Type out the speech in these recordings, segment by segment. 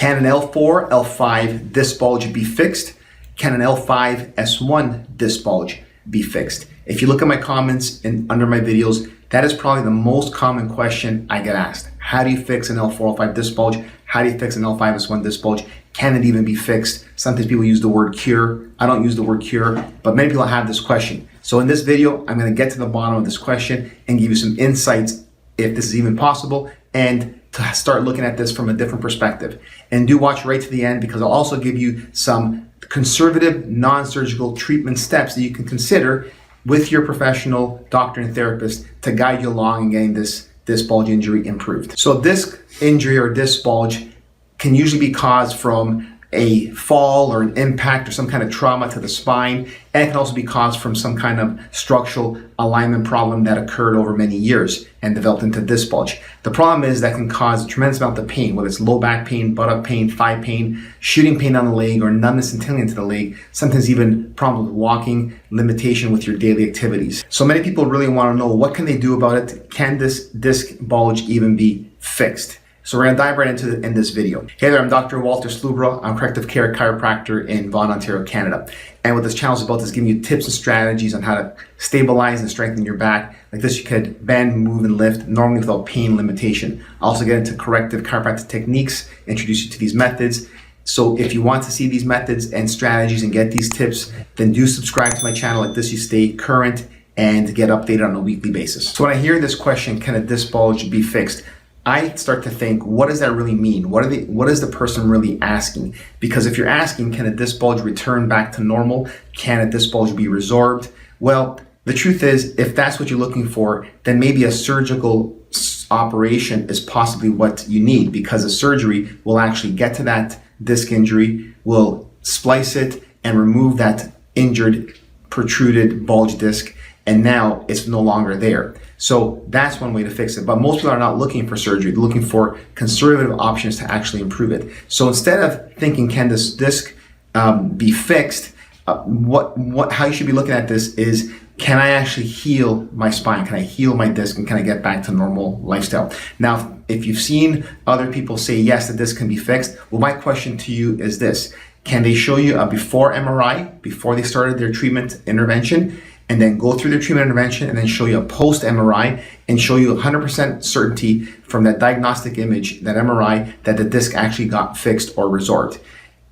Can an L4, L5 disc bulge be fixed? Can an L5, S1 disc bulge be fixed? If you look at my comments and under my videos, that is probably the most common question I get asked. How do you fix an L4, L5 disc bulge? How do you fix an L5, S1 disc bulge? Can it even be fixed? Sometimes people use the word cure. I don't use the word cure, but many people have this question. So in this video, I'm going to get to the bottom of this question and give you some insights if this is even possible, and to start looking at this from a different perspective. And do watch right to the end, because I'll also give you some conservative, non-surgical treatment steps that you can consider with your professional doctor and therapist to guide you along in getting this disc bulge injury improved. So disc injury or disc bulge can usually be caused from a fall or an impact or some kind of trauma to the spine, and it can also be caused from some kind of structural alignment problem that occurred over many years and developed into disc bulge. The problem is that can cause a tremendous amount of pain, whether it's low back pain, buttock pain, thigh pain, shooting pain down the leg, or numbness and tingling to the leg, sometimes even problems with walking, limitation with your daily activities. So many people really want to know, what can they do about it? Can this disc bulge even be fixed? So we're going to dive right into it in this video. Hey there, I'm Dr. Walter Slubro. I'm corrective care chiropractor in Vaughan, Ontario, Canada. And what this channel is about is giving you tips and strategies on how to stabilize and strengthen your back. Like this, you could bend, move, and lift normally without pain limitation. I also get into corrective chiropractic techniques, introduce you to these methods. So if you want to see these methods and strategies and get these tips, then do subscribe to my channel. Like this, you stay current and get updated on a weekly basis. So when I hear this question, can a disc bulge be fixed? I start to think, what does that really mean? What is the person really asking? Because if you're asking, can a disc bulge return back to normal? Can a disc bulge be resorbed? Well, the truth is, if that's what you're looking for, then maybe a surgical operation is possibly what you need, because a surgery will actually get to that disc injury, will splice it and remove that injured, protruded bulge disc, and now it's no longer there. So that's one way to fix it. But most people are not looking for surgery. They're looking for conservative options to actually improve it. So instead of thinking, can this disc be fixed, how you should be looking at this is, can I actually heal my spine? Can I heal my disc, and can I get back to normal lifestyle? Now, if you've seen other people say, yes, the disc can be fixed, well, my question to you is this: can they show you a before MRI, before they started their treatment intervention, and then go through their treatment intervention, and then show you a post MRI and show you 100% certainty from that diagnostic image, that MRI, that the disc actually got fixed or resorbed?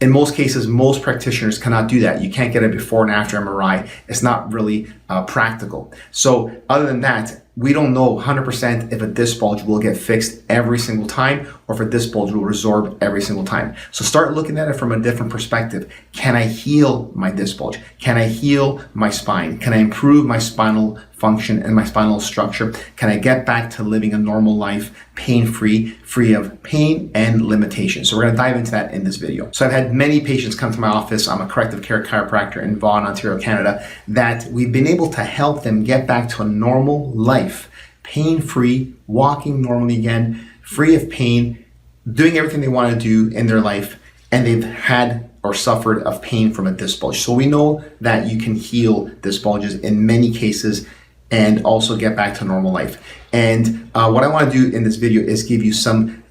In most cases, most practitioners cannot do that. You can't get a before and after MRI. It's not really practical. So other than that, we don't know 100% if a disc bulge will get fixed every single time, or if a disc bulge will resorb every single time. So start looking at it from a different perspective. Can I heal my disc bulge? Can I heal my spine? Can I improve my spinal function and my spinal structure? Can I get back to living a normal life, pain-free, free of pain and limitations? So we're going to dive into that in this video. So I've had many patients come to my office. I'm a corrective care chiropractor in Vaughan, Ontario, Canada, that we've been able to help them get back to a normal life, pain-free, walking normally again, free of pain, doing everything they want to do in their life, and they've had or suffered of pain from a disc bulge. So we know that you can heal disc bulges in many cases and also get back to normal life. And what I want to do in this video is give you some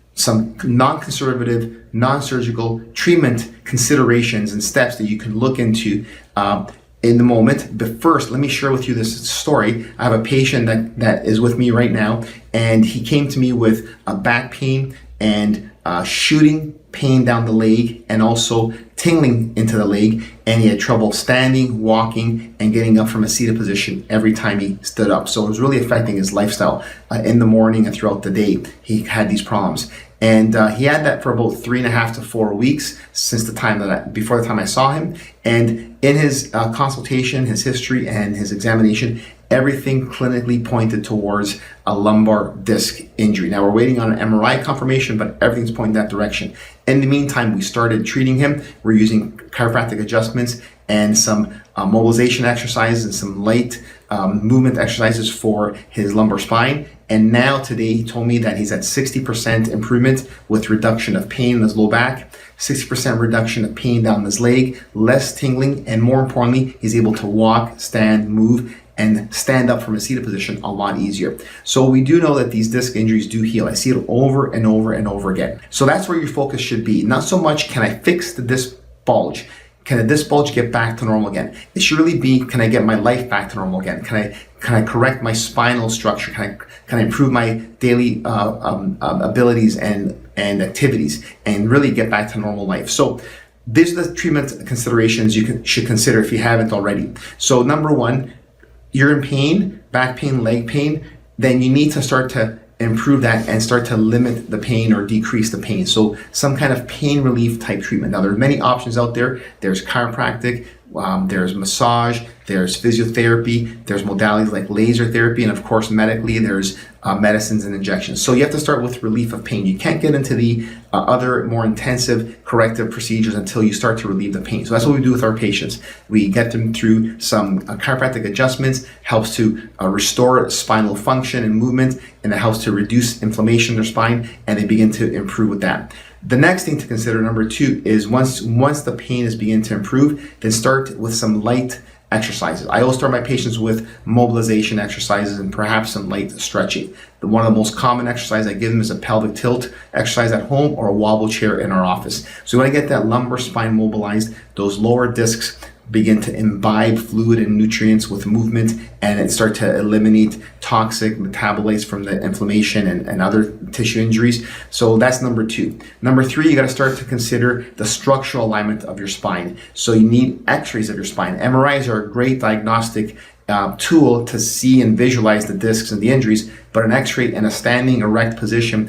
non-conservative, non-surgical treatment considerations and steps that you can look into in the moment. But first, let me share with you this story. I have a patient that is with me right now, and he came to me with a back pain and shooting pain down the leg, and also tingling into the leg, and he had trouble standing, walking, and getting up from a seated position every time he stood up. So it was really affecting his lifestyle in the morning and throughout the day. He had these problems, and he had that for about 3.5 to 4 weeks since the time before the time I saw him. And in his consultation, his history, and his examination, everything clinically pointed towards a lumbar disc injury. Now we're waiting on an MRI confirmation, but everything's pointing that direction. In the meantime, we started treating him. We're using chiropractic adjustments and some mobilization exercises and some light movement exercises for his lumbar spine. And now today he told me that he's at 60% improvement with reduction of pain in his low back, 60% reduction of pain down his leg, less tingling, and more importantly, he's able to walk, stand, move, and stand up from a seated position a lot easier. So we do know that these disc injuries do heal. I see it over and over and over again. So that's where your focus should be. Not so much, can I fix the disc bulge? Can the disc bulge get back to normal again? It should really be, can I get my life back to normal again? Can I correct my spinal structure? Can I improve my daily abilities and activities and really get back to normal life? So these are the treatment considerations you should consider if you haven't already. So number one, you're in pain, back pain, leg pain, then you need to start to improve that and start to limit the pain or decrease the pain. So some kind of pain relief type treatment. Now there are many options out there. There's chiropractic, there's massage, there's physiotherapy, there's modalities like laser therapy, and of course medically there's medicines and injections. So you have to start with relief of pain. You can't get into the other more intensive corrective procedures until you start to relieve the pain. So that's what we do with our patients. We get them through some chiropractic adjustments, helps to restore spinal function and movement, and it helps to reduce inflammation in their spine, and they begin to improve with that. The next thing to consider, number two, is once the pain is beginning to improve, then start with some light exercises. I always start my patients with mobilization exercises and perhaps some light stretching. One of the most common exercises I give them is a pelvic tilt exercise at home or a wobble chair in our office. So when I get that lumbar spine mobilized, those lower discs begin to imbibe fluid and nutrients with movement, and it start to eliminate toxic metabolites from the inflammation and other tissue injuries. So that's number two. Number three, you got to start to consider the structural alignment of your spine. So you need x-rays of your spine. MRIs are a great diagnostic tool to see and visualize the discs and the injuries, but an x-ray in a standing erect position,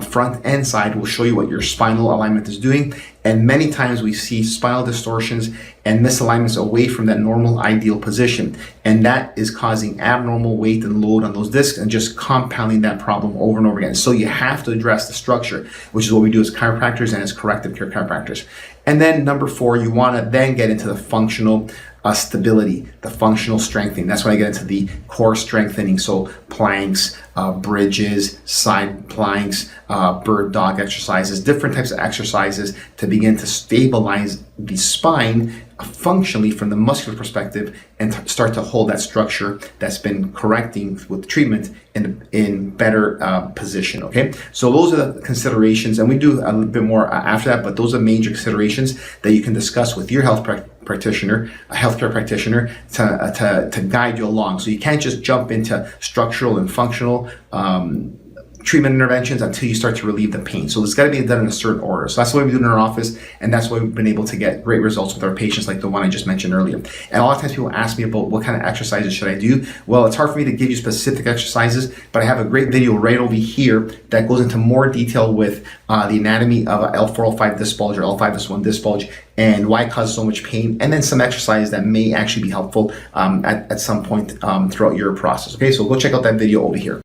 front and side, will show you what your spinal alignment is doing. And many times we see spinal distortions and misalignments away from that normal ideal position, and that is causing abnormal weight and load on those discs and just compounding that problem over and over again. So you have to address the structure, which is what we do as chiropractors and as corrective care chiropractors. And then number four, you want to then get into the functional stability, the functional strengthening. That's when I get into the core strengthening. So planks, bridges, side planks, bird dog exercises, different types of exercises to begin to stabilize the spine functionally from the muscular perspective and start to hold that structure that's been correcting with treatment in better position. Okay, so those are the considerations, and we do a little bit more after that, but those are major considerations that you can discuss with your practitioner, a healthcare practitioner, to guide you along. So you can't just jump into structural and functional treatment interventions until you start to relieve the pain. So it's got to be done in a certain order. So that's what we do in our office, and that's why we've been able to get great results with our patients like the one I just mentioned earlier. And a lot of times people ask me about what kind of exercises should I do. Well, it's hard for me to give you specific exercises, but I have a great video right over here that goes into more detail with the anatomy of a L4, L5 disc bulge or L5, S1 disc bulge, and why it causes so much pain, and then some exercises that may actually be helpful at some point throughout your process. Okay, so go check out that video over here.